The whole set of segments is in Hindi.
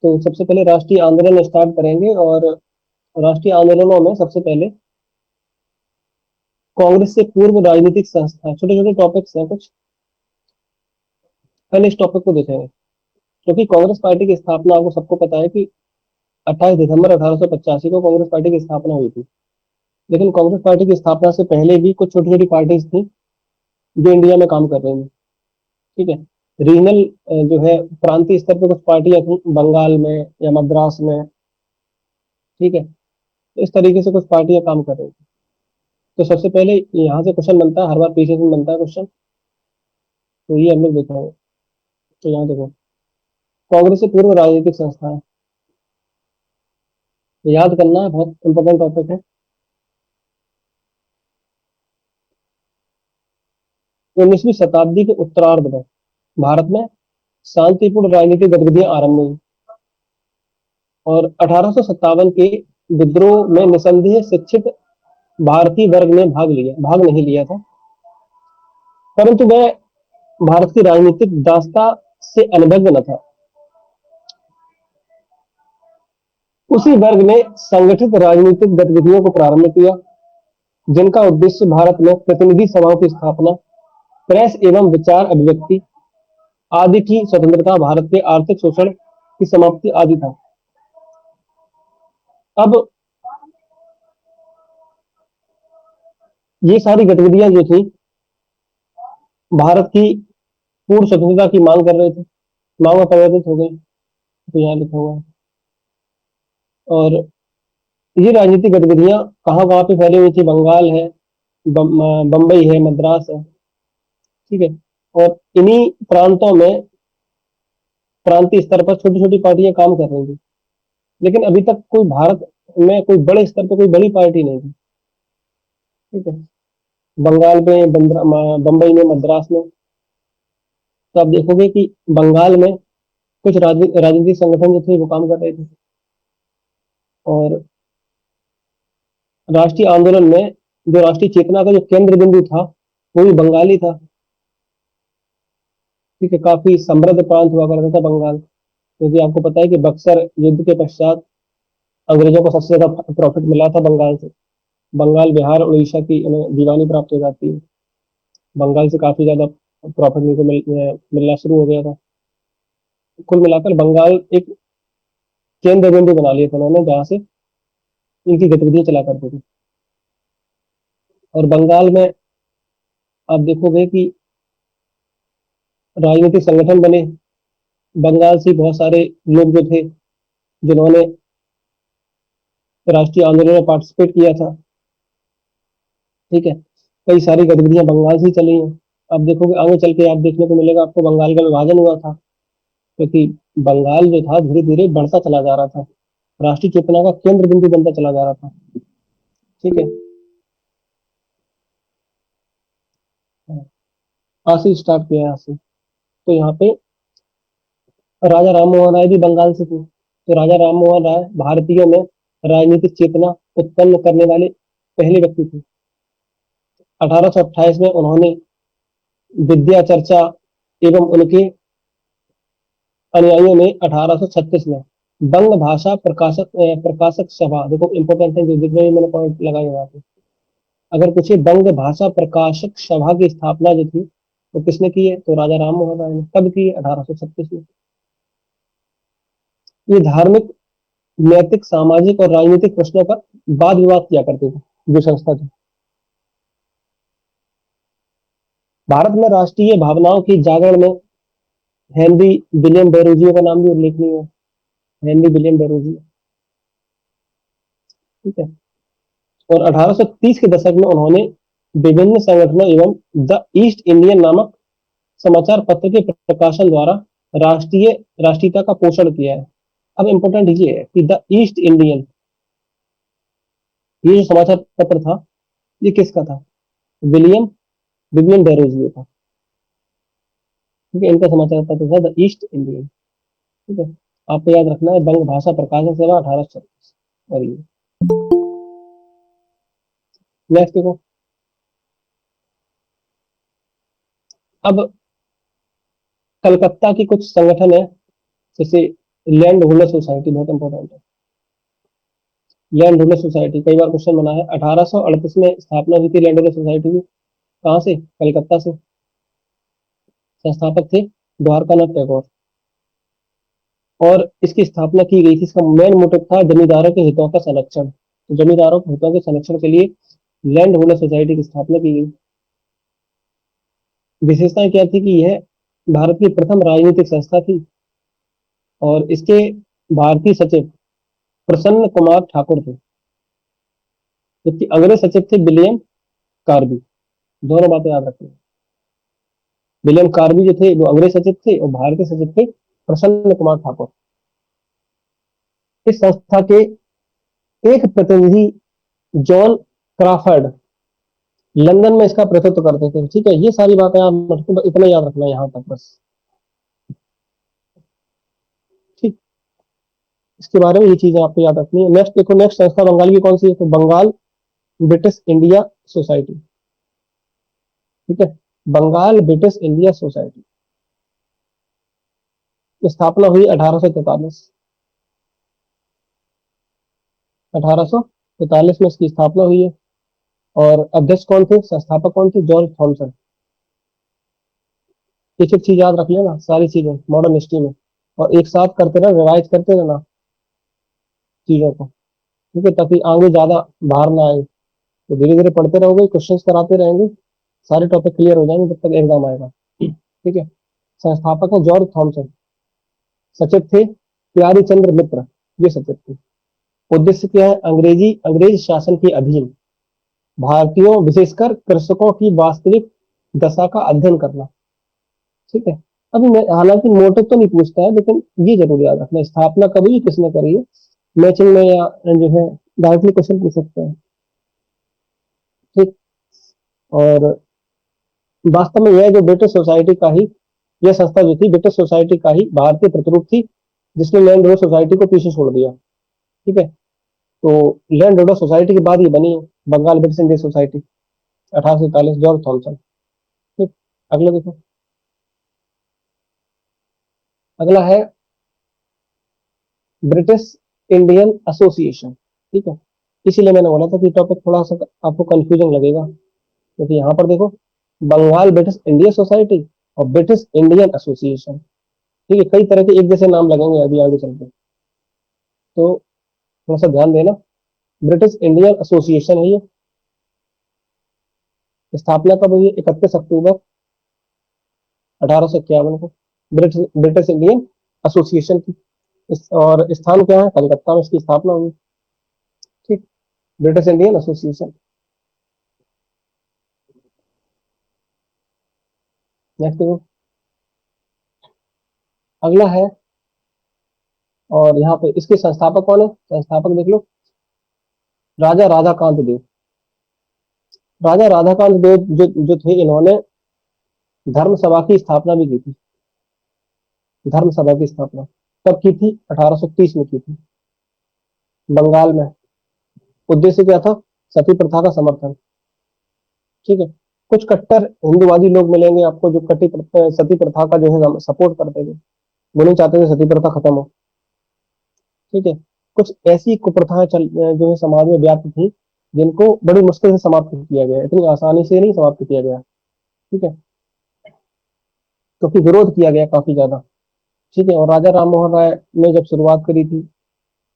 तो सबसे पहले राष्ट्रीय आंदोलन स्टार्ट करेंगे, और राष्ट्रीय आंदोलनों में सबसे पहले कांग्रेस से पूर्व राजनीतिक संस्था, छोटे छोटे टॉपिक्स हैं कुछ, पहले इस टॉपिक को देखेंगे। क्योंकि कांग्रेस पार्टी की स्थापना आपको सबको पता है कि 28 दिसंबर 1885 को कांग्रेस पार्टी की स्थापना हुई थी। लेकिन कांग्रेस पार्टी की स्थापना से पहले भी कुछ छोटी छोटी पार्टीज थी जो इंडिया में काम कर रही थी। ठीक है, रीजनल जो है प्रांतीय स्तर पर कुछ पार्टियां थी बंगाल में या मद्रास में। ठीक है, तो इस तरीके से कुछ पार्टियां काम कर रही थी। तो सबसे पहले यहाँ से क्वेश्चन बनता है, हर बार पीछे से बनता है क्वेश्चन, तो ये हम लोग देखेंगे। तो यहाँ देखो, कांग्रेस से पूर्व राजनीतिक संस्थाएं, याद करना है, बहुत इंपॉर्टेंट टॉपिक है। 19वीं शताब्दी के उत्तरार्ध में भारत में शांतिपूर्ण राजनीतिक गतिविधियां आरंभ हुई, और 1857 के विद्रोह में निसंदेह शिक्षित भारतीय वर्ग ने भाग नहीं लिया था, परंतु वह भारत की राजनीतिक दास्ता से अनभिज्ञ न था। उसी वर्ग ने संगठित राजनीतिक गतिविधियों को प्रारंभ किया, जिनका उद्देश्य भारत में प्रतिनिधि सभाओं की स्थापना, प्रेस एवं विचार अभिव्यक्ति आदि की स्वतंत्रता, भारत के आर्थिक शोषण की समाप्ति आदि था। अब ये सारी गतिविधियां जो थी भारत की पूर्ण स्वतंत्रता की मांग कर रहे थे, मांग में परिवर्तित हो गई, तो यहाँ लिखा हुआ है। और ये राजनीतिक गतिविधियां कहाँ कहाँ पे फैली हुई थी? बंगाल है, बम्बई है, मद्रास है। ठीक है, और इन्हीं प्रांतों में प्रांतीय स्तर पर छोटी छोटी पार्टियां काम कर रही थी, लेकिन अभी तक कोई भारत में कोई बड़े स्तर पर कोई बड़ी पार्टी नहीं थी। ठीक है, बंगाल में, बम्बई में, मद्रास में, तो आप देखोगे कि बंगाल में कुछ राजनीतिक संगठन जो थे वो काम कर रहे थे, और राष्ट्रीय आंदोलन में जो राष्ट्रीय चेतना का जो केंद्र बिंदु था वो भी बंगाली था। ठीक है, काफी समृद्ध प्रांत हुआ करता था बंगाल, क्योंकि आपको पता है कि बक्सर युद्ध के पश्चात अंग्रेजों को सबसे ज्यादा प्रॉफिट मिला था बंगाल से। बंगाल, बिहार, उड़ीसा की उन्हें दीवानी प्राप्त हो जाती है, बंगाल से काफी ज्यादा प्रॉफिट मिलना शुरू हो गया था। कुल मिलाकर बंगाल एक केंद्र बिंदु बना लिया था उन्होंने, जहाँ से इनकी गतिविधियां चला करती थी। और बंगाल में आप देखोगे कि राजनीतिक संगठन बने, बंगाल से बहुत सारे लोग जो थे जिन्होंने राष्ट्रीय आंदोलन में पार्टिसिपेट किया था। ठीक है, कई सारी गतिविधियां बंगाल से ही चली हैं। अब देखोगे आगे चल के आप देखने को मिलेगा आपको बंगाल का विभाजन हुआ था, क्योंकि बंगाल जो था धीरे धीरे बढ़ता चला जा रहा था, राष्ट्रीय चेतना का केंद्र बिंदु बनता चला जा रहा था। ठीक है, यहाँ से स्टार्ट किया, यहाँ से। तो यहाँ पे राजा राम मोहन राय भी बंगाल से थे, तो राजा राम मोहन राय भारतीयों में राजनीतिक चेतना उत्पन्न करने वाले पहले व्यक्ति थे। 1828 में उन्होंने विद्या चर्चा एवं उनके अनुयायियों ने 1836 में बंग भाषा प्रकाशक सभा, देखो इंपॉर्टेंट है, जो जितने भी मैंने पॉइंट लगाए यहाँ पे, अगर पूछे बंग भाषा प्रकाशक सभा की स्थापना जो थी वो किसने की है, तो राजा राम मोहन राय ने। कब की है? 1836 में। ये धार्मिक, नैतिक, सामाजिक और राजनीतिक प्रश्नों पर वाद विवाद किया करती थी जो संस्था थी। भारत में राष्ट्रीय भावनाओं की जागरण में हेनरी विलियम बेरोजियो का नाम भी उल्लेखनीय है, हेनरी विलियम बेरोजियो। ठीक है, और 1830 के दशक में उन्होंने विभिन्न संगठनों एवं द ईस्ट इंडियन नामक समाचार पत्र के प्रकाशन द्वारा राष्ट्रीय राष्ट्रीयता का पोषण किया है। अब इंपॉर्टेंट ये है कि द ईस्ट इंडियन, ये जो समाचार पत्र था ये किसका था? विलियम विवियन बेरोजियो का। ठीक है, इनका समाचार पत्र था द ईस्ट इंडियन। ठीक है, आपको याद रखना है बंग भाषा प्रकाशन सेवा 1836। और ये नेक्स्ट देखो, अब कलकत्ता की कुछ संगठन है, जैसे लैंड होल्डर सोसाइटी बहुत इंपॉर्टेंट है। लैंड होल्डर सोसाइटी कई बार क्वेश्चन बना है। 1838 में स्थापना हुई थी लैंड होल्डर सोसाइटी की। कहाँ से? कलकत्ता से। संस्थापक थे द्वारकानाथ टैगोर। और इसकी स्थापना की गई थी, इसका मेन मोटिव था जमींदारों के हितों का संरक्षण। तो जमींदारों के हितों के संरक्षण के लिए लैंड होल्डर सोसाइटी की स्थापना की गई। विशेषताएं क्या थी कि यह भारत की प्रथम राजनीतिक संस्था थी। और इसके भारतीय सचिव प्रसन्न कुमार ठाकुर थे, जबकि अंग्रेज सचिव थे विलियम कार्बी। दोनों बातें याद रखनी। विलियम कार्बी जो थे वो अंग्रेज सचिव थे और भारतीय सचिव थे प्रसन्न कुमार ठाकुर। इस संस्था के एक प्रतिनिधि जॉन क्राफर्ड लंदन में इसका प्रतिनिधित्व करते थे। ठीक है, ये सारी बातें आप इतना याद रखना यहाँ तक बस। ठीक, इसके बारे में ये चीजें आपको याद रखनी है। नेक्स्ट देखो, नेक्स्ट संस्था बंगाल की कौन सी है? तो बंगाल ब्रिटिश इंडिया सोसाइटी। ठीक है, बंगाल ब्रिटिश इंडिया सोसाइटी की स्थापना हुई 1843। 1843 में इसकी स्थापना हुई है। और अध्यक्ष कौन थे, संस्थापक कौन थे? George Thomson. एक एक चीज याद रख लेना, सारी चीजें मॉडर्न हिस्ट्री में, और एक साथ करते रहना, रिवाइज करते रहना चीजों को। ठीक है, ताकि आगे ज्यादा बाहर ना आए। तो धीरे धीरे पढ़ते रहोगे, क्वेश्चंस कराते रहेंगे, सारे टॉपिक क्लियर हो जाएंगे जब तक एग्जाम आएगा। ठीक है, संस्थापक है जॉर्ज थॉमसन। सचिव थे प्यारी चंद्र मित्र, ये सचिव थे। उद्देश्य क्या है? अंग्रेज शासन के अधीन भारतीयों विशेषकर कृषकों की वास्तविक दशा का अध्ययन करना। ठीक है, अभी मैं हालांकि मोटिव तो नहीं पूछता है, लेकिन ये जरूर याद रखना, स्थापना कब हुई, किसने करी है। मैचिंग में या जो है डायरेक्टली क्वेश्चन पूछ सकते हैं। ठीक, और वास्तव में यह जो ब्रिटिश सोसाइटी का ही, यह संस्था जो थी ब्रिटिश सोसाइटी का ही भारतीय प्रतिरूप थी, जिसने लैंड रोड सोसाइटी को पीछे छोड़ दिया। ठीक है, तो लैंड रोड सोसाइटी के बाद ये बनी है Bengal British Indian society, 1843, George Thomson. ठीक, अगला देखो। अगला है ब्रिटिश इंडियन एसोसिएशन। ठीक है, इसीलिए मैंने बोला था कि टॉपिक थोड़ा सा आपको कंफ्यूजन लगेगा, क्योंकि यहाँ पर देखो बंगाल ब्रिटिश इंडियन सोसाइटी और ब्रिटिश इंडियन एसोसिएशन। ठीक है, कई तरह के एक जैसे नाम लगेंगे अभी आगे चलते, तो थोड़ा सा ध्यान देना। ब्रिटिश इंडियन एसोसिएशन है ये। स्थापना कब हुई? 31 अक्टूबर 1851 को, ब्रिटिश ब्रिटिश इंडियन एसोसिएशन की। और स्थान क्या है? कलकत्ता में इसकी स्थापना हुई। ठीक, ब्रिटिश इंडियन एसोसिएशन। नेक्स्ट देखो, अगला है, और यहाँ पे इसके संस्थापक कौन है? संस्थापक देख लो, राजा राधाकांत देव। राजा राधाकांत देव जो थे, इन्होंने धर्म सभा की स्थापना भी की थी। धर्म सभा की स्थापना कब की थी? 1830 में की थी, बंगाल में। उद्देश्य क्या था? सती प्रथा का समर्थन। ठीक है, कुछ कट्टर हिंदूवादी लोग मिलेंगे आपको जो सती प्रथा का जो है सपोर्ट करते थे, वो नहीं चाहते थे सती प्रथा खत्म हो। ठीक है, कुछ ऐसी कुप्रथाएं जो है समाज में व्याप्त थी, जिनको बड़ी मुश्किल से समाप्त किया गया, इतनी आसानी से नहीं समाप्त किया गया। ठीक है, क्योंकि विरोध किया गया काफी ज्यादा। ठीक है, और राजा राम मोहन राय ने जब शुरुआत करी थी,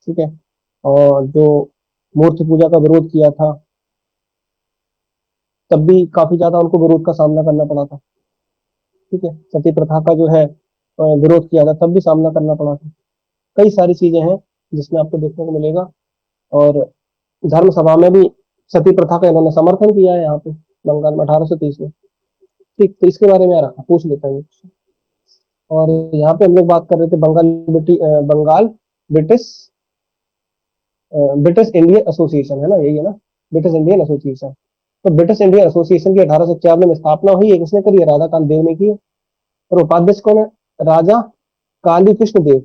ठीक है, और जो मूर्ति पूजा का विरोध किया था, तब भी काफी ज्यादा उनको विरोध का सामना करना पड़ा था। ठीक है, सती प्रथा का जो है विरोध किया था, तब भी सामना करना पड़ा था। कई सारी चीजें हैं जिसमें आपको देखने को मिलेगा। और धर्म सभा में भी सती प्रथा का इन्होंने समर्थन किया है यहाँ पे बंगाल में 1830 में। ठीक, तो इसके बारे में यार पूछ लेता है। और यहाँ पे हम लोग बात कर रहे थे Bengal British British Indian association, है ना, यही है ना, ब्रिटिश इंडियन एसोसिएशन। तो ब्रिटिश इंडियन एसोसिएशन की 1851 में स्थापना हुई है, किसने करी है? राधाकांत देव ने की है। और उपाध्यक्ष कौन है? राजा काली कृष्ण देव।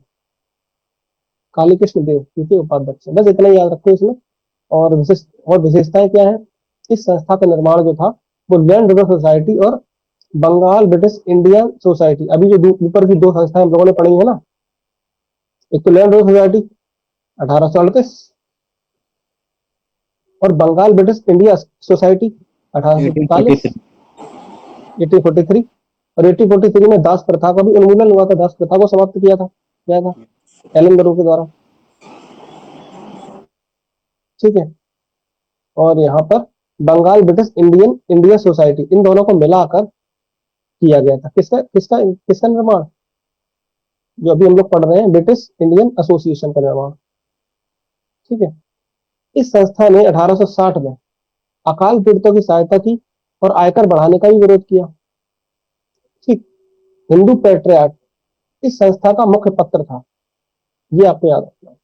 काली कृष्ण देव क्योंकि उपाध्यक्ष है। बस इतना ही याद रखो इसमें। और विशेषताएं क्या है? इस संस्था का निर्माण जो था वो लैंड रोड सोसाइटी और बंगाल ब्रिटिश इंडियन सोसाइटी, अभी जो ऊपर की दो संस्थाएं हम लोगों ने पढ़ी है ना, एक तो लैंड रोड सोसाइटी 1838, और बंगाल ब्रिटिश इंडिया सोसाइटी 1843, 1843। 1843, और 1843 में दास प्रथा का भी उन्मूलन हुआ था, दास प्रथा को समाप्त किया था, क्या था, एलन बरो के द्वारा। ठीक है, और यहाँ पर Bengal British Indian India society, इन दोनों को मिलाकर किया गया था। किसका किसका किसका निर्माण, जो अभी हम लोग पढ़ रहे हैं, ब्रिटिश इंडियन एसोसिएशन का निर्माण। ठीक है, इस संस्था ने 1860 में अकाल पीड़ितों की सहायता की और आयकर बढ़ाने का भी विरोध किया। ठीक, हिंदू पैट्रियार्क इस संस्था का मुख्य पत्र था, ये आपको याद रखना।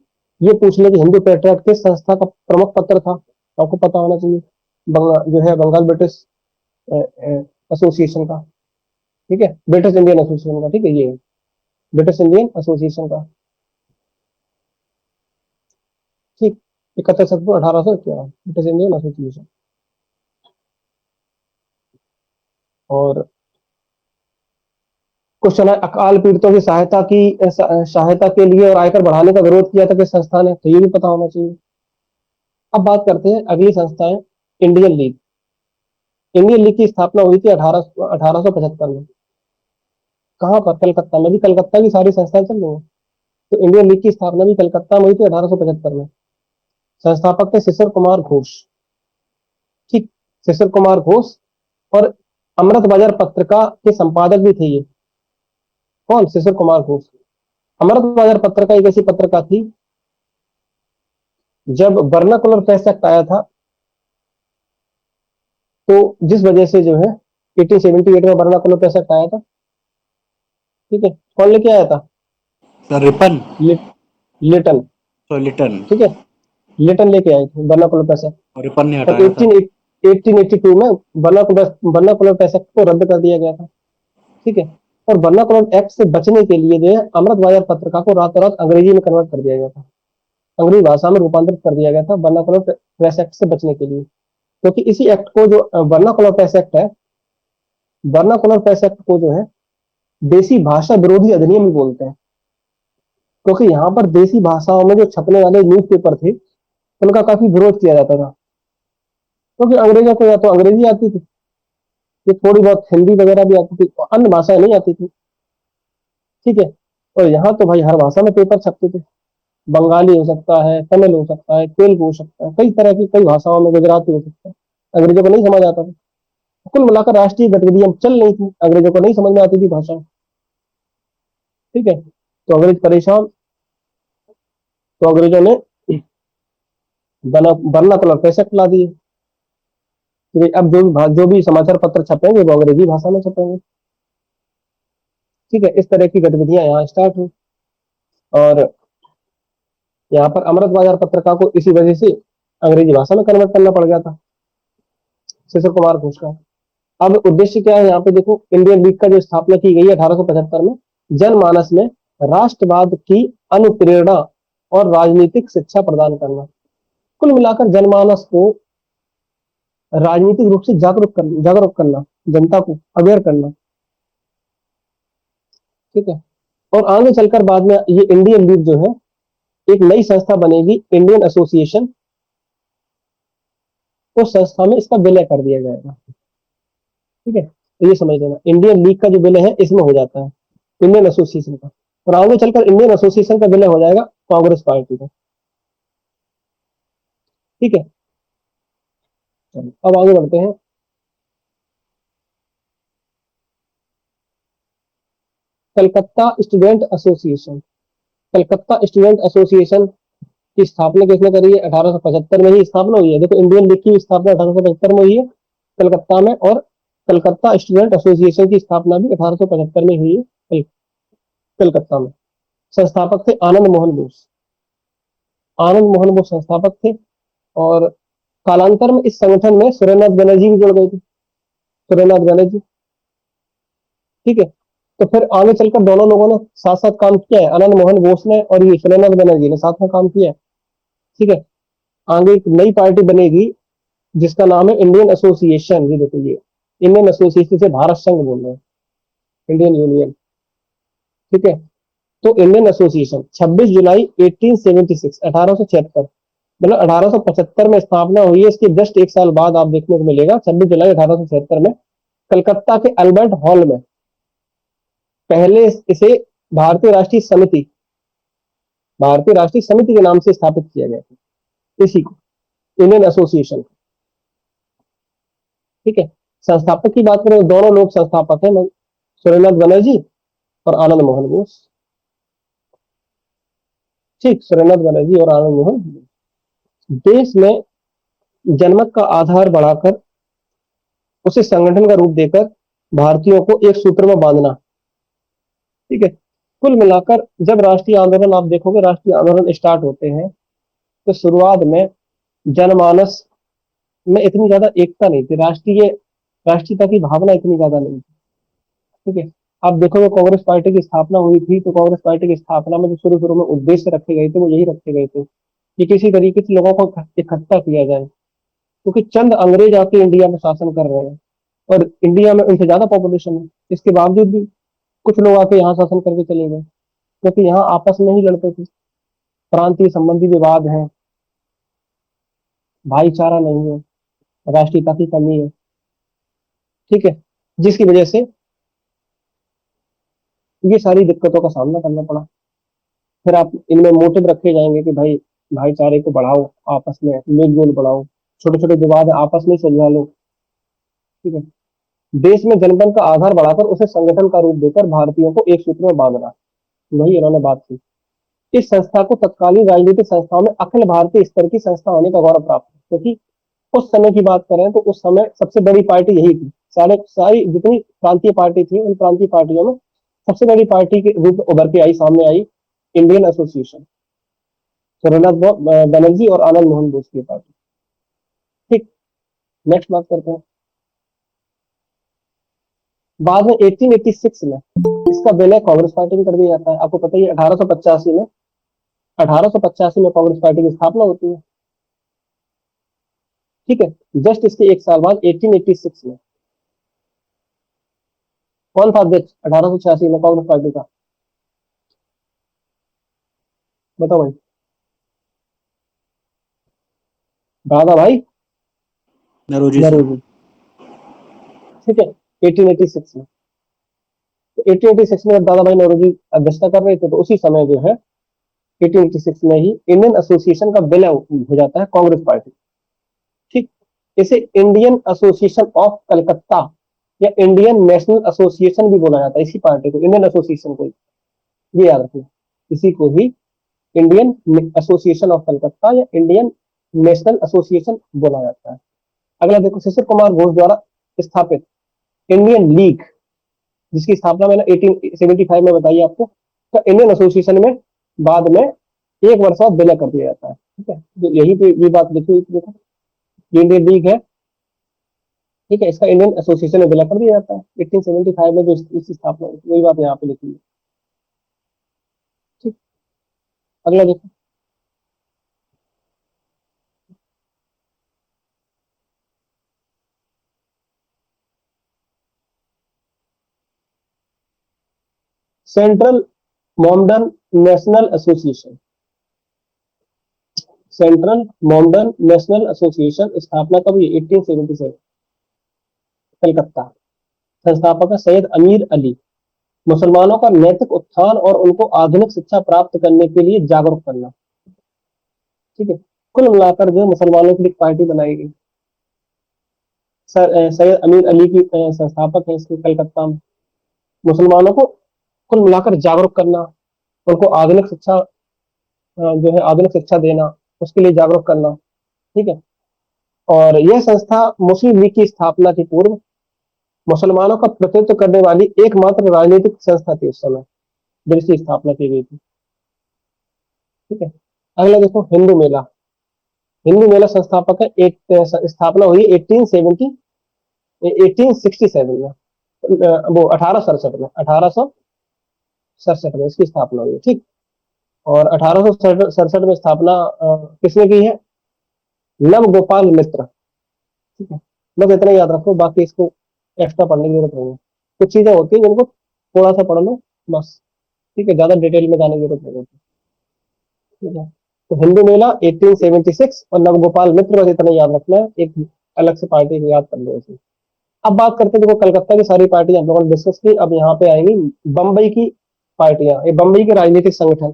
ये पूछ ले कि हिंदू पैट्रियार्क किस संस्था का प्रमुख पत्र था, तो आपको पता होना चाहिए, जो है बंगाल ब्रिटिश एसोसिएशन का। ठीक है, ब्रिटिश इंडियन एसोसिएशन का। ठीक है, ये ब्रिटिश इंडियन एसोसिएशन का। ठीक, 31 अक्टूबर 1811, ब्रिटिश इंडियन एसोसिएशन। और क्वेश्चन है, अकाल पीड़ितों की सहायता के लिए और आयकर बढ़ाने का विरोध किया था किस संस्था ने, तो ये भी पता होना चाहिए। अब बात करते हैं अगली संस्थाएं, इंडियन लीग। इंडियन लीग की स्थापना हुई थी 1875 में। कहाँ पर, कलकत्ता में। भी कलकत्ता की सारी संस्थाएं चल रही हैं, तो इंडियन लीग की स्थापना भी कलकत्ता में हुई थी 1875 में। संस्थापक थे शिशिर कुमार घोष। ठीक, शिशिर कुमार घोष, और अमृत बाजार पत्रिका के संपादक भी थे ये। कौन, शिशिर कुमार घोष। अमृत बाजार पत्रिका एक ऐसी पत्रिका थी, जब वर्नाकुलर प्रेस एक्ट आया था, तो जिस वजह से जो है 1878 में वर्नाकुलर प्रेस एक्ट आया था। ठीक है, कौन लेके आया था, सर रिपन, लिट, लिटन। लिटन, ठीक है, लिटन लेके आए थे वर्नाकुलर प्रेस एक्ट। और रिपन ने और हटाया था। 1882 में वर्नाकुलर प्रेस एक्ट को रद्द कर दिया गया था। ठीक है, और वर्नाकुलर एक्ट से बचने के लिए जो है अमृत बाजार पत्रिका को रातों रात अंग्रेजी में कन्वर्ट कर दिया गया था, अंग्रेजी भाषा में रूपांतरित कर दिया गया था वर्नाकुलर प्रेस एक्ट से बचने के लिए। क्योंकि इसी एक्ट को, जो वर्नाकुलर प्रेस एक्ट है, वर्नाकुलर प्रेस एक्ट को जो है देसी भाषा विरोधी अधिनियम भी बोलते हैं। क्योंकि यहाँ पर देसी भाषाओं में जो छपने वाले न्यूज़पेपर थे, उनका काफी विरोध किया जाता था। क्योंकि अंग्रेजों को या तो अंग्रेजी आती थी, ये थोड़ी बहुत हिंदी वगैरह भी आती थी, अन्य भाषाएं नहीं आती थी। ठीक है, और यहाँ तो भाई हर भाषा में पेपर छपते थे। बंगाली हो सकता है, तमिल हो सकता है, तेलुगु हो सकता है, कई तरह की कई भाषाओं में, गुजराती हो सकता है। अंग्रेजों को नहीं समझ आता था। कुल मिलाकर राष्ट्रीय गतिविधियां चल रही थी, अंग्रेजों को नहीं समझ में आती थी भाषा। ठीक है, तो अंग्रेज परेशान, तो अंग्रेजों ने वर्नाकुलर प्रेस एक्ट ला दिए कि अब जो भी समाचार पत्र छपेंगे वो अंग्रेजी भाषा में छपेंगे। ठीक है, इस तरह की गतिविधियां यहाँ स्टार्ट हुई, और यहाँ पर अमृत बाजार पत्रिका को इसी वजह से अंग्रेजी भाषा में कन्वर्ट करना पड़ गया था, शिशिर कुमार घोष का। अब उद्देश्य क्या है, यहाँ पे देखो, इंडियन लीग का जो स्थापना की गई है 1875 में, जनमानस में राष्ट्रवाद की अनुप्रेरणा और राजनीतिक शिक्षा प्रदान करना। कुल मिलाकर जनमानस को राजनीतिक रूप से जागरूक करना, जनता को अवेयर करना। ठीक है, और आगे चलकर बाद में ये इंडियन लीग जो है एक नई संस्था बनेगी, इंडियन एसोसिएशन। उस संस्था में इसका विलय कर दिया जाएगा। ठीक है, तो ये समझ लेना, इंडियन लीग का जो विलय है इसमें हो जाता है, इंडियन एसोसिएशन का। और आगे चलकर इंडियन एसोसिएशन का विलय हो जाएगा कांग्रेस पार्टी का। ठीक है, चलो अब आगे बढ़ते हैं। Calcutta student association. Calcutta student association की स्थापना किसने करी है, 1875 में ही स्थापना हुई है। देखो, इंडियन लीग की स्थापना 1875 में हुई है कलकत्ता में, और कलकत्ता स्टूडेंट एसोसिएशन की स्थापना भी 1875 में हुई है कलकत्ता में। संस्थापक थे आनंद मोहन बोस। आनंद मोहन बोस संस्थापक थे, और कालांतर में इस संगठन में सुरेंद्रनाथ बनर्जी भी जुड़ गए थे, सुरेंद्रनाथ बनर्जी। ठीक है, तो फिर आगे चलकर दोनों लोगों ने साथ साथ काम किया है, आनंद मोहन बोस ने और ये सुरेंद्रनाथ बनर्जी ने साथ में काम किया है। ठीक है, आगे एक नई पार्टी बनेगी जिसका नाम है इंडियन एसोसिएशन। ये देखो, ये इंडियन एसोसिएशन से भारत संघ बोल रहे हैं, इंडियन यूनियन। ठीक है, तो इंडियन एसोसिएशन 26 जुलाई 1876 1876 मतलब 1875 में स्थापना हुई है। इसके जस्ट एक साल बाद आप देखने को मिलेगा 26 जुलाई 1876 में कलकत्ता के अल्बर्ट हॉल में पहले इसे भारतीय राष्ट्रीय समिति भारतीय राष्ट्रीय समिति के नाम से स्थापित किया गया था, इसी को इंडियन एसोसिएशन। ठीक है। संस्थापक की बात करें तो दोनों लोग संस्थापक हैं, सुरेंद्रनाथ बनर्जी और आनंद मोहन बोस। ठीक, सुरेंद्रनाथ बनर्जी और आनंद मोहन। देश में जनमत का आधार बढ़ाकर उसे संगठन का रूप देकर भारतीयों को एक सूत्र में बांधना। ठीक है। कुल मिलाकर जब राष्ट्रीय आंदोलन आप देखोगे, राष्ट्रीय आंदोलन स्टार्ट होते हैं तो शुरुआत में जनमानस में इतनी ज्यादा एकता नहीं थी, राष्ट्रीयता की भावना इतनी ज्यादा नहीं थी। ठीक है। आप देखोगे कांग्रेस पार्टी की स्थापना हुई थी तो कांग्रेस पार्टी की स्थापना में जो शुरू शुरू में उद्देश्य रखे गए थे वो यही रखे गए थे कि किसी तरीके से लोगों को इकट्ठा किया जाए, क्योंकि चंद अंग्रेज आके इंडिया में शासन कर रहे हैं और इंडिया में उनसे ज्यादा पॉपुलेशन है। इसके बावजूद भी कुछ लोग आके यहाँ शासन करके चले गए, क्योंकि यहाँ आपस में ही लड़ते थे, प्रांतीय संबंधी विवाद है, भाईचारा नहीं है, राष्ट्रीयता की कमी है। ठीक है। जिसकी वजह से ये सारी दिक्कतों का सामना करना पड़ा। फिर आप इनमें मोटिव रखे जाएंगे कि भाई भाईचारे को बढ़ाओ, आपस में मेल जोल बढ़ाओ, छोटे छोटे विवाद आपस में सुलझा लो। ठीक है। देश में जनबल का आधार बढ़ाकर उसे संगठन का रूप देकर भारतीयों को एक सूत्र में बांधना, वही इन्होंने बात की। इस संस्था को तत्कालीन राजनीतिक संस्थाओं में अखिल भारतीय स्तर की संस्था होने का गौरव प्राप्त है, क्योंकि उस समय की बात करें तो उस समय सबसे बड़ी पार्टी यही थी। सारी जितनी प्रांतीय पार्टी थी उन प्रांतीय पार्टियों में सबसे बड़ी पार्टी के रूप में उभर के आई, सामने आई इंडियन एसोसिएशन, सुरेंद्रनाथ बनर्जी और आनंद मोहन बोस की पार्टी। ठीक। नेक्स्ट बात करते हैं। बाद में 1886 में इसका विलय कांग्रेस पार्टी में कर दिया जाता है। आपको पता ही 1885 में कांग्रेस पार्टी की स्थापना होती है। ठीक है। जस्ट इसके एक साल बाद 1886 में कौन था अध्यक्ष 1886 में कांग्रेस पार्टी का? बताओ भाई। दादा भाई नरोजी सर। नरोजी। ठीक है। 1886 में, तो 1886 में जब दादा भाई नौरोजी अध्यक्षता कर रहे थे तो उसी समय जो है 1886 में ही इंडियन एसोसिएशन का विलय हो जाता है कांग्रेस पार्टी। ठीक। इसे इंडियन एसोसिएशन ऑफ कलकत्ता या इंडियन नेशनल एसोसिएशन भी बोला जाता है, इसी पार्टी को, इंडियन एसोसिएशन को, ये याद रखिए, इसी को ही इंडियन एसोसिएशन ऑफ कलकत्ता या इंडियन नेशनल एसोसिएशन बोला जाता है। अगला देखो, शिशिर कुमार घोष द्वारा स्थापित इंडियन लीग, जिसकी स्थापना मैंने 1875 में बताई आपको, तो इंडियन एसोसिएशन में बाद में एक वर्ष बाद विलय कर दिया जाता है। ठीक है। तो यही पे ये बात लिखी हुई देखो, इंडियन लीग है। ठीक है। इसका इंडियन एसोसिएशन में विलय कर दिया जाता है 1875 में जो इसकी स्थापना हुई, वही बात यहाँ पे लिखी है। ठीक। अगला देखो, सेंट्रल मोमडन नेशनल एसोसिएशन। सेंट्रल मोमडन नेशनल एसोसिएशन स्थापना कब हुई? 1877, कलकत्ता। संस्थापक है सैयद अमीर अली। मुसलमानों का नैतिक उत्थान और उनको आधुनिक शिक्षा प्राप्त करने के लिए जागरूक करना। ठीक है। कुल मिलाकर जो मुसलमानों की एक पार्टी बनाई गई, सैयद अमीर अली की संस्थापक है इसके, कलकत्ता में। मुसलमानों को कुल मिलाकर जागरूक करना, उनको आधुनिक शिक्षा जो है आधुनिक शिक्षा देना, उसके लिए जागरूक करना। ठीक है। और यह संस्था मुस्लिम लीग की स्थापना के पूर्व मुसलमानों का प्रतिनिधित्व करने वाली एकमात्र राजनीतिक संस्था थी उस समय जब इसकी स्थापना की गई थी। ठीक है। अगला देखो, हिंदू मेला। हिंदू मेला संस्थापक है, एक स्थापना हुई 1867 में, वो 1867 में, 1867 में इसकी स्थापना हुई है। ठीक। और 1867 में स्थापना किसने की है? नव गोपाल मित्र। ठीक है। बस इतना याद रखो, बाकी इसको एक्स्ट्रा पढ़ने की जरूरत नहीं है। कुछ चीजें होती है जिनको थोड़ा सा पढ़ लो बस। ठीक है, ज्यादा डिटेल में जाने की जरूरत नहीं होती। ठीक है, तो हिंदू मेला 1876 और नवगोपाल मित्र, बस इतना याद रखना है, एक अलग से पार्टी को याद कर लो इसे। अब बात करते हैं, देखो कलकत्ता की सारी पार्टी हम लोगों ने डिस्कस की, अब यहाँ पे आएंगी बम्बई की पार्टियां, ये बम्बई के राजनीतिक संगठन।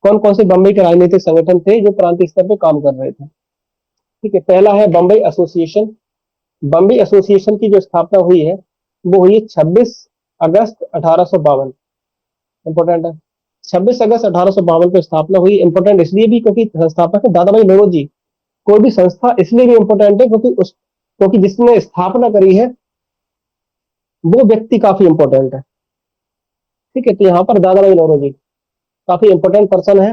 कौन कौन से बम्बई के राजनीतिक संगठन थे जो प्रांतीय स्तर पे काम कर रहे थे? ठीक है, पहला है बम्बई एसोसिएशन। बम्बई एसोसिएशन की जो स्थापना हुई है वो हुई 26 अगस्त 1852। इंपॉर्टेंट है, 26 अगस्त 1852 को स्थापना हुई। इंपॉर्टेंट इसलिए भी क्योंकि संस्थापक है दादा भाई नौरोजी। कोई भी संस्था इसलिए भी इंपॉर्टेंट है क्योंकि जिसने स्थापना करी है वो व्यक्ति काफी इंपॉर्टेंट है। ठीक है, तो यहाँ पर दादा भाई नौरोजी काफी इंपॉर्टेंट पर्सन है।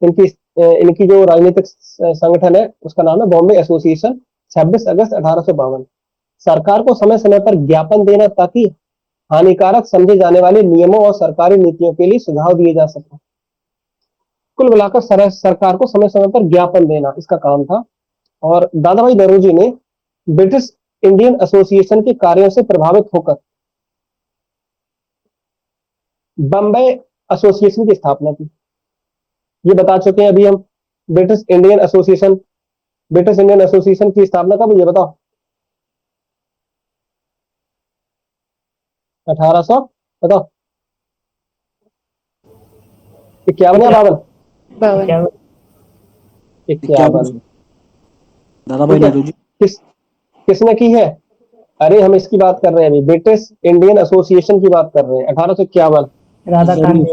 इनकी इनकी जो राजनीतिक संगठन है उसका नाम है बॉम्बे एसोसिएशन। 26 अगस्त 1852। सरकार को समय समय पर ज्ञापन देना ताकि हानिकारक समझे जाने वाले नियमों और सरकारी नीतियों के लिए सुझाव दिए जा सके। कुल मिलाकर सरकार को समय समय पर ज्ञापन देना इसका काम था। और दादा भाई नौरोजी ने ब्रिटिश इंडियन एसोसिएशन के कार्यों से प्रभावित होकर बम्बई एसोसिएशन की स्थापना की। ये बता चुके हैं अभी हम। British Indian association British Indian association की स्थापना कब हुई है बताओ? 1800 बताओ, 51 या 52? 52। 51 51। दादा भाई ठीक है, नेहरू जी। किसने की है? अरे हम इसकी बात कर रहे हैं अभी, ब्रिटिश इंडियन एसोसिएशन की बात कर रहे हैं, 1851। राधाकांत।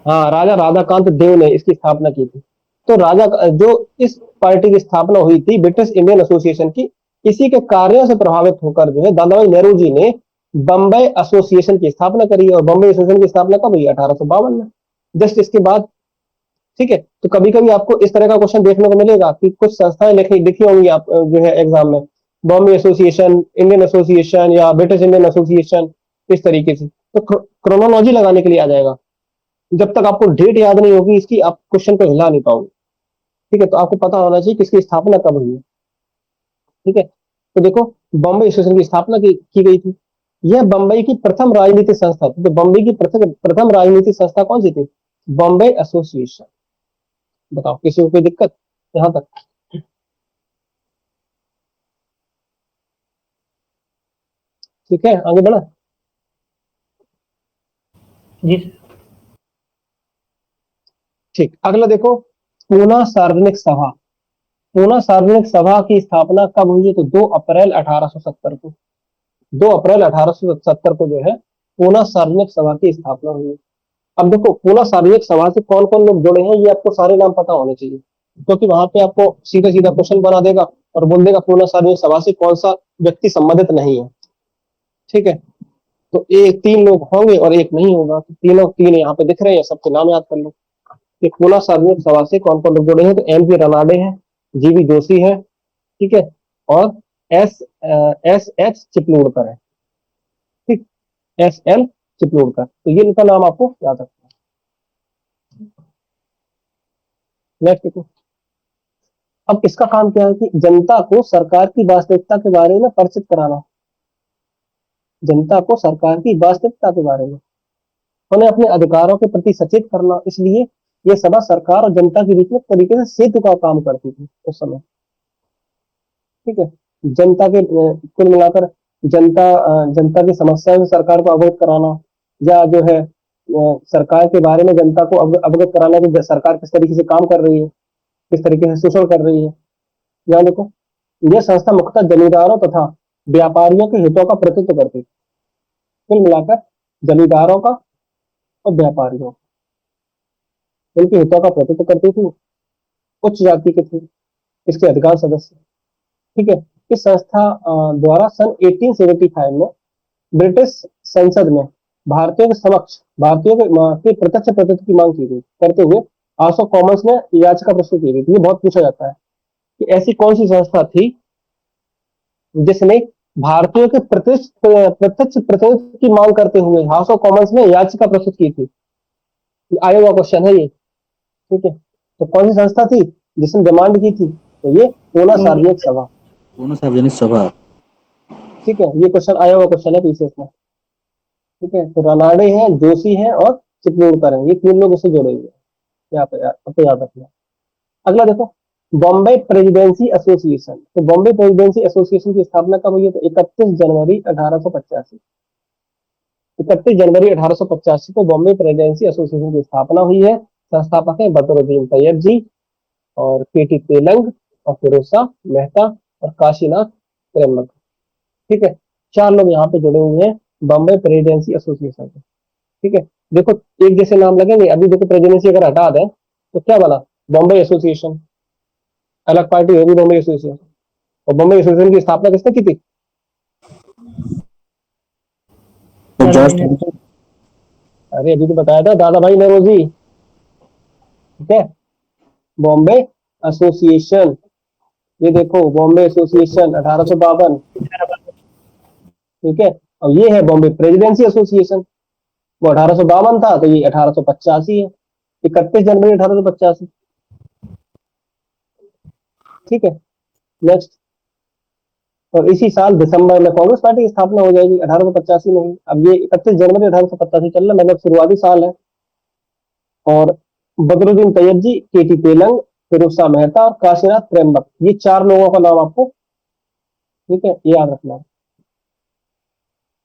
हाँ, राजा राधाकांत देव ने इसकी स्थापना की थी। तो राजा जो इस पार्टी की स्थापना हुई थी ब्रिटिश इंडियन एसोसिएशन की, इसी के कार्यों से प्रभावित होकर जो है दादा भाई नेहरू जी ने बम्बई एसोसिएशन की स्थापना करी। और बम्बई एसोसिएशन की स्थापना कब हुई? 1852 में, जस्ट इसके बाद। ठीक है, तो कभी कभी आपको इस तरह का क्वेश्चन देखने को मिलेगा कि कुछ संस्थाएं लिखी लिखी होंगी आप जो है एग्जाम में, बॉम्बे एसोसिएशन, इंडियन एसोसिएशन या ब्रिटिश इंडियन एसोसिएशन, इस तरीके से। तो क्रोनोलॉजी लगाने के लिए आ जाएगा। जब तक आपको डेट याद नहीं होगी इसकी, आप क्वेश्चन को हिला नहीं पाओगे। ठीक है, तो आपको पता होना चाहिए किसकी स्थापना कब हुई है। ठीक है, तो देखो बॉम्बे एसोसिएशन की स्थापना की गई थी। यह बम्बई की प्रथम राजनीतिक संस्था थी। तो बम्बई की प्रथम प्रथम राजनीतिक संस्था कौन सी थी? बॉम्बे एसोसिएशन। बताओ किसी को कोई दिक्कत यहां तक? ठीक है, आगे बढ़ा। जी। ठीक, अगला देखो, पूना सार्वजनिक सभा। पूना सार्वजनिक सभा की स्थापना कब हुई है? तो 2 अप्रैल 1870 को। 2 अप्रैल 1870 को जो है पूना सार्वजनिक सभा की स्थापना हुई है। अब देखो पूना सार्वजनिक सभा से कौन कौन लोग जुड़े हैं ये आपको सारे नाम पता होने चाहिए, क्योंकि वहां पे आपको सीधा सीधा क्वेश्चन बना देगा और बोल देगा पूना सार्वजनिक सभा से कौन सा व्यक्ति संबंधित नहीं है। ठीक है, तो एक 3 लोग होंगे और एक नहीं होगा, तो तीनों 3 यहाँ पे दिख रहे हैं, सबके नाम याद कर लो कि पूना सार्वजनिक सभा से कौन कौन लोग जुड़े हैं। तो एम पी रनाडे हैं, जीवी जोशी है, ठीक है, और एस एस एच चिपलूणकर है। ठीक, एस एल चिपलूणकर, तो ये इनका नाम आपको याद रखना है। नेक्स्ट देखो, अब इसका काम क्या है कि जनता को सरकार की वास्तविकता के बारे में परिचित कराना। जनता को सरकार की वास्तविकता के बारे में, उन्हें अपने अधिकारों के प्रति सचेत करना। इसलिए यह सभा सरकार और जनता के बीच में एक तरीके से सेतु का काम करती थी उस समय। ठीक है, जनता के कुल मिलाकर जनता की समस्याओं से सरकार को अवगत कराना, या जो है सरकार के बारे में जनता को अवगत कराना कि सरकार किस तरीके से काम कर रही है, किस तरीके से शोषण कर रही है। यहाँ देखो, यह संस्था मुख्यतः जमींदारों तथा व्यापारियों के हितों का प्रतिनिधित्व करती थी। कुल मिलाकर जमींदारों का और व्यापारियों, उनके हितों का प्रतिनिधित्व करती थी। उच्च जाति के थे इसके अधिकांश सदस्य। ठीक है, इस संस्था द्वारा सन 1875 में ब्रिटिश संसद में भारतीयों के समक्ष भारतीयों के प्रत्यक्ष प्रतिनिधित्व की मांग की गई करते हुए हाउस ऑफ कॉमन्स में याचिका प्रस्तुत की गई थी। ये बहुत पूछा जाता है कि ऐसी कौन सी संस्था थी जिसने भारतीयों के प्रत्यक्ष प्रतिनिधित्व की मांग करते हुए हाउस ऑफ कॉमन्स में याचिका प्रस्तुत की थी। आया हुआ क्वेश्चन है ये। ठीक है, तो कौन सी संस्था थी जिसने डिमांड की थी? तो ये पूना सार्वजनिक सभा। पूना सार्वजनिक सभा। ठीक है, ये क्वेश्चन आया हुआ क्वेश्चन है पीछे इसमें। ठीक है, तो रनाडे हैं, जोशी हैं और चिपलूण करेंगे, ये 3 लोग इससे जुड़ेंगे। यहाँ पे आपको याद रखना। अगला देखो, बॉम्बे प्रेसिडेंसी एसोसिएशन। तो बॉम्बे प्रेसिडेंसी एसोसिएशन की स्थापना कब हुई है? तो 31 जनवरी 1885 को बॉम्बे प्रेसिडेंसी एसोसिएशन की स्थापना हुई है। संस्थापक है बदरुद्दीन तैयब जी, और केटी तेलंग, और फिरोज शाह मेहता, और काशीनाथ त्र्यंबक। ठीक है, 4 लोग यहाँ पे जुड़े हुए हैं बॉम्बे प्रेसिडेंसी एसोसिएशन से। ठीक है, देखो एक जैसे नाम लगेंगे। अभी देखो प्रेसिडेंसी अगर हटा दें तो क्या बना? बॉम्बे एसोसिएशन, अलग पार्टी होगी बॉम्बे एसोसिएशन। और बॉम्बे एसोसिएशन की स्थापना किसने की थी? तो दादा जॉर्ज भाई ने। टॉमसन। अरे अभी तो बताया था, दादा भाई नौरोजी। ठीक है, बॉम्बे एसोसिएशन, ये देखो बॉम्बे एसोसिएशन 1852। ठीक है, अब ये है बॉम्बे प्रेसिडेंसी एसोसिएशन, वो 1852 था, तो ये 1885 है। 31 जनवरी 1885। ठीक है, नेक्स्ट। और इसी साल दिसंबर में कांग्रेस पार्टी की स्थापना हो जाएगी, 1885 में ही। अब ये 31 जनवरी 1885 चल रहा है, मतलब शुरुआती साल है। और बदरुद्दीन तैयब जी, केटी तेलंग, फिरोज शाह मेहता, और काशीनाथ त्र्यंबक, ये 4 लोगों का नाम आपको, ठीक है, ये याद रखना है।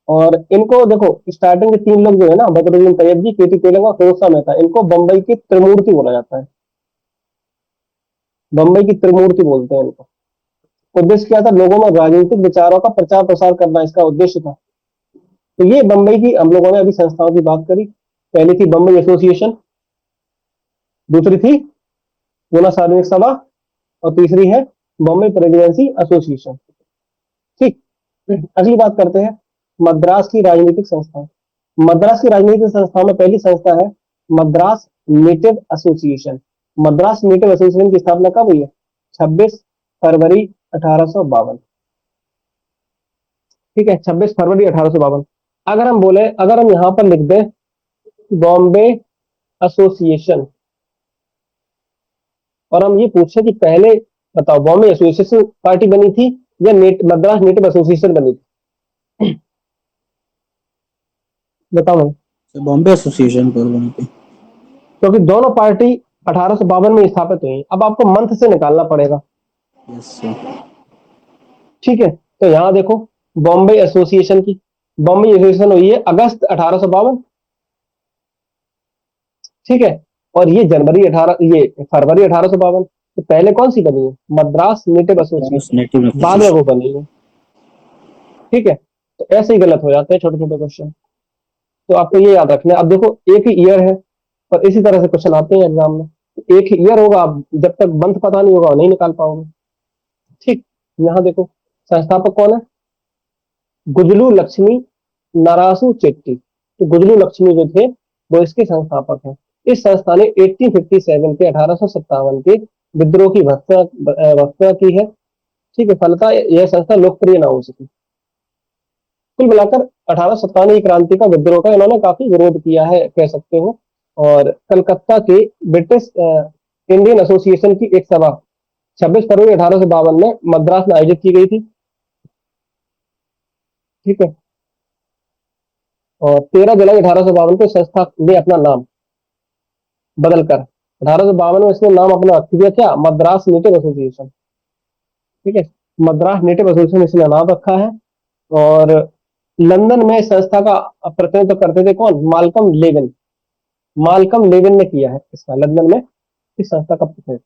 और इनको देखो, स्टार्टिंग के 3 लोग जो है ना, बदरुद्दीन तैयब जी, केटी तेलंग और फिरोज शाह मेहता, इनको बंबई की त्रिमूर्ति बोला जाता है। बंबई की त्रिमूर्ति बोलते हैं इनको। उद्देश्य क्या था? लोगों में राजनीतिक विचारों का प्रचार प्रसार करना इसका उद्देश्य था। तो ये बंबई की, हम लोगों ने अभी संस्थाओं की बात करी। पहली थी बंबई एसोसिएशन, दूसरी थी पूना सार्वजनिक सभा, और तीसरी है बॉम्बे प्रेसिडेंसी एसोसिएशन। ठीक, अगली बात करते हैं मद्रास की राजनीतिक संस्था। मद्रास की राजनीतिक संस्थाओं में पहली संस्था है Madras native association. Madras native association की स्थापना कब हुई है? 26 फरवरी 1852। ठीक है, 26 फरवरी 1852। अगर हम यहाँ पर लिख दें बॉम्बे एसोसिएशन, और हम ये पूछे कि पहले बताओ बॉम्बे एसोसिएशन पार्टी बनी थी या मद्रास नेटिव एसोसिएशन बनी थी? बताओ भाई। बॉम्बे एसोसिएशन पर बनी थी। क्योंकि दोनों पार्टी 1852 में स्थापित हुई। अब आपको मंथ से निकालना पड़ेगा। Yes sir. ठीक है, तो यहाँ देखो बॉम्बे एसोसिएशन की, बॉम्बे एसोसिएशन हुई है अगस्त 1852। ठीक है, और ये फरवरी 1852। तो पहले कौन सी बनी है? Madras native Madras association, native बाद में वो एसोसिएशन। बनी है। ठीक है, तो ऐसे ही गलत हो जाते हैं छोटे छोटे क्वेश्चन। तो आपको ये याद रखना है। अब देखो एक ही ईयर है, और इसी तरह से क्वेश्चन आते हैं एग्जाम में। तो एक ही ईयर होगा, आप जब तक मंथ पता नहीं होगा नहीं निकाल पाओगे। ठीक, यहाँ देखो संस्थापक कौन है? गुजलू लक्ष्मी नरासू चेट्टी। तो गुजलू लक्ष्मी जो थे वो इसके संस्थापक हैं। इस संस्था ने 1857 के 1857 के विद्रोह की भर्त्सना की है। ठीक है, फलतः यह संस्था लोकप्रिय ना हो सकी। कुल मिलाकर 1857 की क्रांति का, विद्रोह का इन्होंने काफी विरोध किया है कह सकते हो। और कलकत्ता के ब्रिटिश इंडियन एसोसिएशन की एक सभा 26 फरवरी 1852 में मद्रास में आयोजित की गई थी। ठीक है, और 13 जुलाई 1852 को संस्था ने अपना नाम बदलकर 1852 में इसने नाम अपना रख दिया, क्या? Madras native association. ठीक है, मद्रास नेटिव एसोसिएशन इसने नाम रखा है। और लंदन में इस संस्था का प्रतिनिधित्व करते थे कौन? Malcolm Lewin. मालकम लेविन ने किया है इसका, लंदन में इस संस्था का प्रतिनिधित्व।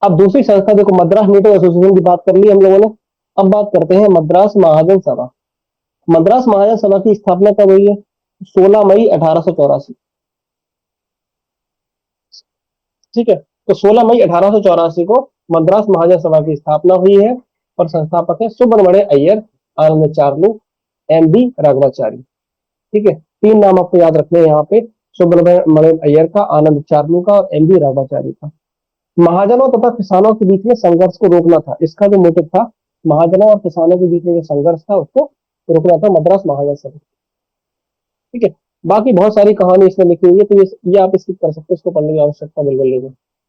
अब दूसरी संस्था देखो, मद्रास नेटिव एसोसिएशन की बात कर ली हम लोगों ने। अब बात करते हैं मद्रास महाजन सभा। मद्रास महाजन सभा की स्थापना कब हुई है? 16 मई 1884। ठीक है, तो 16 मई 1884 को मद्रास महाजन सभा की स्थापना हुई है। और संस्थापक है सुब्रमण्य अय्यर, आनंद चार्लू, एम बी राघवाचारी। ठीक है, 3 नाम आपको याद रखने हैं यहाँ पे, सुब्रमण्य अय्यर का, आनंद चार्लू का, और एम बी राघवाचारी का। महाजनों तथा किसानों के बीच में संघर्ष को रोकना था इसका जो मोटिव था। महाजनों और किसानों के बीच में जो संघर्ष था उसको रोकना था मद्रास महाजन सभा। ठीक है, बाकी बहुत सारी कहानी इसमें लिखी हुई है, तो ये आप स्किप कर सकते हो, इसको पढ़ने की आवश्यकता बिल्कुल नहीं है।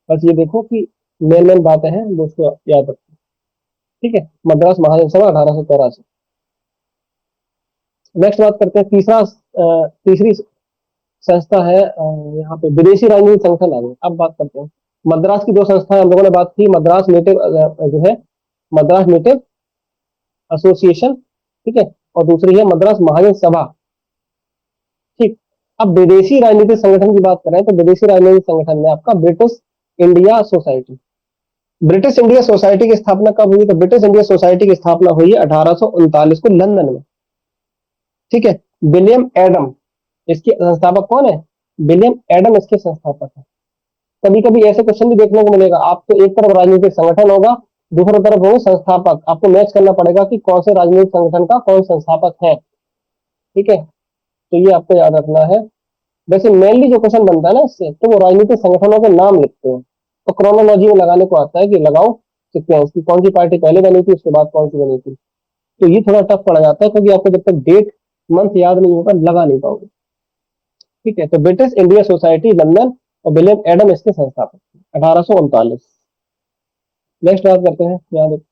बस ये देखो कि मेन मेन बातें हैं वो उसको याद रखो। ठीक है, मद्रास महाजन सभा 1884। नेक्स्ट बात करते हैं तीसरी संस्था है यहाँ पे विदेशी राजनीतिक संगठन आ गए। अब बात करते हैं मद्रास की दो संस्थाएं हम लोगों ने बात की, मद्रास नेटिव जो है मद्रास नेटिव एसोसिएशन, ठीक है, और दूसरी है मद्रास महाजन सभा। ठीक। अब विदेशी राजनीतिक संगठन की बात करें तो विदेशी राजनीतिक संगठन में आपका British India society. British India society की स्थापना कब हुई? तो ब्रिटिश इंडिया सोसाइटी की स्थापना हुई 1839 को लंदन में। ठीक है। विलियम एडम इसके संस्थापक कौन है? विलियम एडम इसके संस्थापक है। कभी कभी ऐसे क्वेश्चन भी देखने को मिलेगा आपको, एक तरफ राजनीतिक संगठन होगा, दूसरी तरफ होंगे संस्थापक, आपको मैच करना पड़ेगा कि कौन से राजनीतिक संगठन का कौन संस्थापक है। ठीक है, तो ये आपको याद रखना है। वैसे मेनली जो क्वेश्चन बनता है ना इससे, तो वो राजनीतिक संगठनों के नाम लिखते हैं, तो क्रोनोलॉजी में लगाने को आता है कि लगाओ सीक्वेंस की कौन सी पार्टी पहले बनी थी, उसके बाद कौन सी बनी थी। तो ये थोड़ा टफ पड़ जाता है क्योंकि आपको जब तक डेट मंथ याद नहीं होगा लगा नहीं पाओगे। ठीक है, तो ब्रिटिश इंडिया सोसाइटी लंदन और विलियम एडम इसके संस्थापक 1839। नेक्स्ट बात करते हैं, यहाँ देखो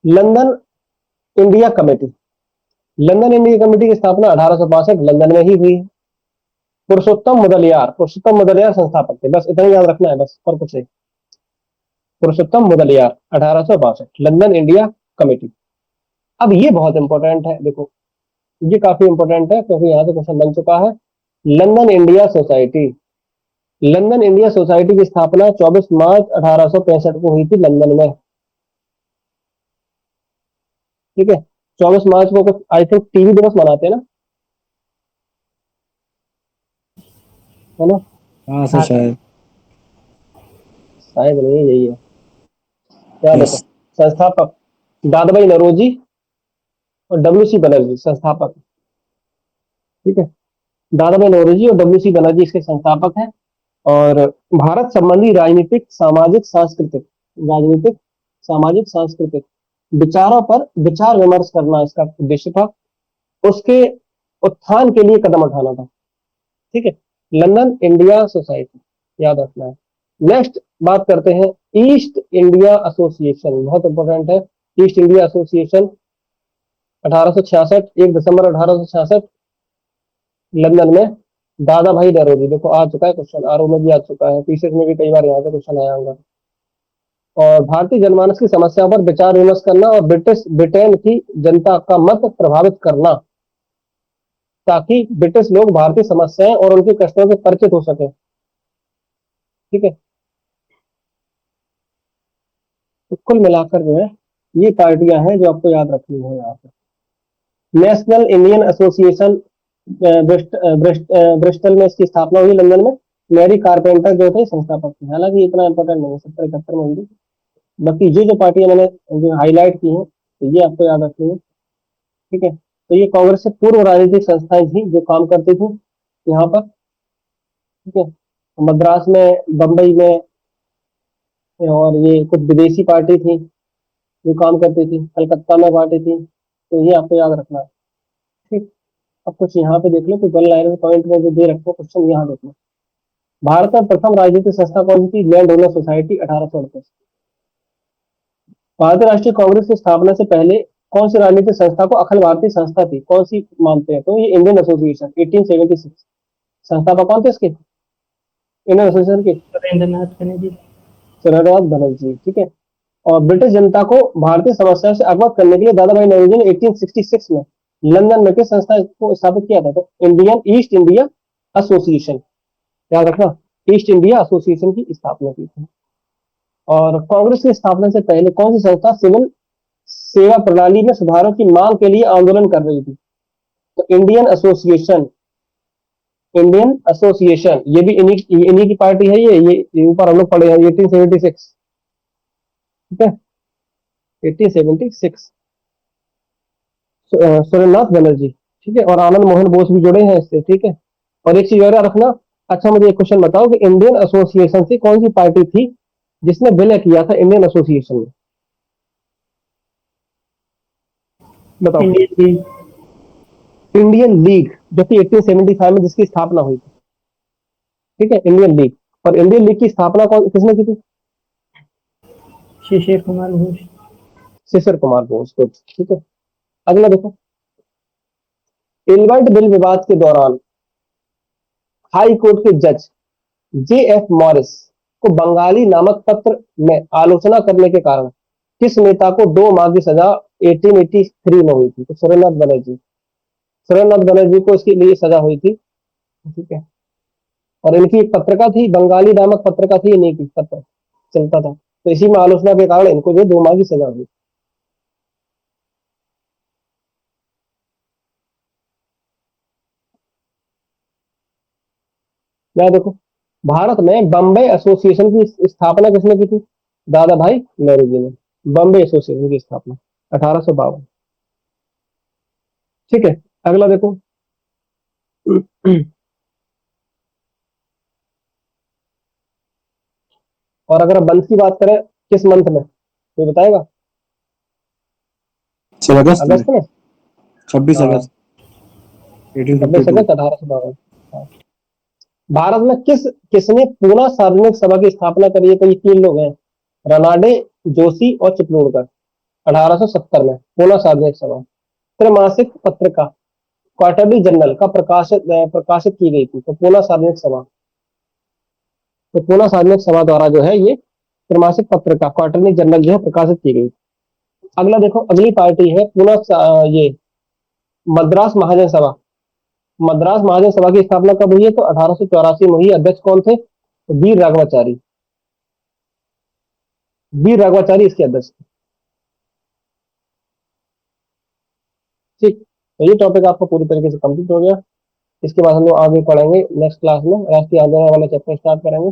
London India committee. London India committee की स्थापना 1862 लंदन में ही हुई है। पुरुषोत्तम मुदलियार संस्थापक थे, बस इतना ही याद रखना है, बस और कुछ नहीं। पुरुषोत्तम मुदलियार 1862 लंदन इंडिया कमेटी। अब ये बहुत इंपॉर्टेंट है, देखो ये काफी इंपॉर्टेंट है क्योंकि यहाँ से क्वेश्चन बन चुका है। London India society, London India society की स्थापना 24 मार्च 1865 को हुई थी लंदन में। ठीक है, 24 मार्च को कुछ आई थिंक टीवी दिवस मनाते हैं ना, है ना? हाँ सर, हाँ शायद। शायद नहीं, यही है। क्या देखो, यस। संस्थापक दादाभाई नौरोजी और डब्ल्यू सी बनर्जी संस्थापक। ठीक है, दादाभाई नौरोजी और डब्ल्यू सी बनर्जी इसके संस्थापक हैं। और भारत संबंधी राजनीतिक सामाजिक सांस्कृतिक विचारों पर विचार विमर्श करना इसका उद्देश्य था, उसके उत्थान के लिए कदम उठाना था। ठीक है, लंदन इंडिया सोसाइटी याद रखना है। नेक्स्ट बात करते हैं ईस्ट इंडिया एसोसिएशन, बहुत इंपॉर्टेंट है। ईस्ट इंडिया एसोसिएशन 1866, 1 दिसंबर 1866 लंदन में दादा भाई नौरोजी। देखो आ चुका है क्वेश्चन, आरओ में भी आ चुका है, पीसीएस में भी कई बार यहाँ से क्वेश्चन आया होगा। और भारतीय जनमानस की समस्याओं पर विचार विमर्श करना और ब्रिटेन की जनता का मत प्रभावित करना, ताकि ब्रिटिश लोग भारतीय समस्याएं और उनके कष्टों से परिचित हो सके। ठीक है, तो कुल मिलाकर जो है ये पार्टियां हैं जो आपको याद रखनी है यहाँ पे। नेशनल इंडियन एसोसिएशन ब्रिस्टल में इसकी स्थापना हुई लंदन में। मैरी कारपेंटर जो थे संस्थापक थे, हालांकि इतना इंपॉर्टेंट नहीं है, 70-71 में हुई। बाकी ये जो पार्टियां मैंने जो हाईलाइट की हैं तो ये आपको याद रखनी है। ठीक है, तो ये कांग्रेस से पूर्व राजनीतिक संस्थाएं थी जो काम करती थी यहाँ पर। ठीक है, मद्रास में, बम्बई में, और ये कुछ विदेशी पार्टी थी जो काम करती थी, कलकत्ता में पार्टी थी, तो ये आपको याद रखना है। ठीक, अब कुछ यहाँ पे देख लो, कुछ वन लाइनर पॉइंट में जो दे रखो क्वेश्चन यहाँ देख लो। भारत में प्रथम राजनीतिक संस्था कौन सी थी? Land owner society 1838। भारतीय राष्ट्रीय कांग्रेस की स्थापना से पहले कौन सी राजनीतिक संस्था को अखिल भारतीय संस्था थी, कौन सी मानते हैं? तो ये इंडियन एसोसिएशन 1876। संस्थापक कौन थे इसके, इंडियन एसोसिएशन के? सुरेंद्रनाथ बनर्जी। सुरेंद्रनाथ बनर्जी। ठीक है, और ब्रिटिश जनता को भारतीय समस्याओं से अवगत करने के लिए दादा भाई नौरोजी ने 1866 में लंदन में किस संस्था को स्थापित किया था? तो ईस्ट इंडिया एसोसिएशन, याद रखना, ईस्ट इंडिया एसोसिएशन की स्थापना की थी। और कांग्रेस की स्थापना से पहले कौन सी संस्था सिविल सेवा प्रणाली में सुधारों की मांग के लिए आंदोलन कर रही थी? तो इंडियन एसोसिएशन, ये भी इन्हीं की पार्टी है। ये ऊपर हम लोग पढ़े हैं 1876। ठीक है, 1876 सुरेंद्रनाथ बनर्जी। ठीक है, और आनंद मोहन बोस भी जुड़े हैं इससे। ठीक है, और एक चीज और याद रखना। अच्छा, मुझे एक क्वेश्चन बताओ कि इंडियन एसोसिएशन से कौन सी पार्टी थी जिसने विलय किया था इंडियन एसोसिएशन में? बताओ। इंडियन लीग, जो कि 1875 में जिसकी स्थापना हुई थी। ठीक है, इंडियन लीग। और इंडियन लीग की स्थापना किसने की थी? शिशिर कुमार घोष। शिशिर कुमार बोस। गुड, ठीक है। अगला देखो, इलवर्ट बिल विवाद के दौरान हाई कोर्ट के जज जे एफ मॉरिस को बंगाली नामक पत्र में आलोचना करने के कारण किस नेता को 2 माह की सजा 1883 में हुई थी? तो सुरेंद्रनाथ बनर्जी को इसके लिए सजा हुई थी, ठीक है। और इनकी एक पत्रिका थी, बंगाली नामक पत्रिका थी, इन्हीं की पत्र चलता था, तो इसी में आलोचना के कारण इनको जो 2 माह की सजा हुई। यहाँ देखो, भारत में बम्बई एसोसिएशन की स्थापना किसने की थी? दादा भाई नेहरू जी ने बम्बई एसोसिएशन की स्थापना 1852, ठीक है। अगला देखो, और अगर मंथ की बात करें, किस मंथ में, कोई बताएगा? सर अगस्त में, अगस्त में। 26 हाँ, अगस्त 26 1852। अगस्त 1852। हाँ। भारत में किसने पूना सार्वजनिक सभा की स्थापना करी है? तो ये 3 लोग हैं, रनाडे, जोशी और चिपलूणकर। 1870 में पूना सार्वजनिक सभा त्रैमासिक पत्रिका क्वार्टरली जर्नल का प्रकाशित की गई थी। तो पूना सार्वजनिक सभा, तो पूना सार्वजनिक सभा द्वारा जो है ये त्रैमासिक पत्रिका क्वार्टरली जर्नल जो है प्रकाशित की गई। अगला देखो, अगली पार्टी है ये मद्रास महाजन सभा। मद्रास महाजन सभा की स्थापना कब हुई है? तो 1884 में हुई। अध्यक्ष कौन थे? तो वीर राघवाचारी इसके अध्यक्ष थे, ठीक। तो ये टॉपिक आपका पूरी तरीके से कंप्लीट हो गया। इसके बाद हम लोग आगे पढ़ेंगे नेक्स्ट क्लास में, राष्ट्रीय आंदोलन वाला चैप्टर स्टार्ट करेंगे।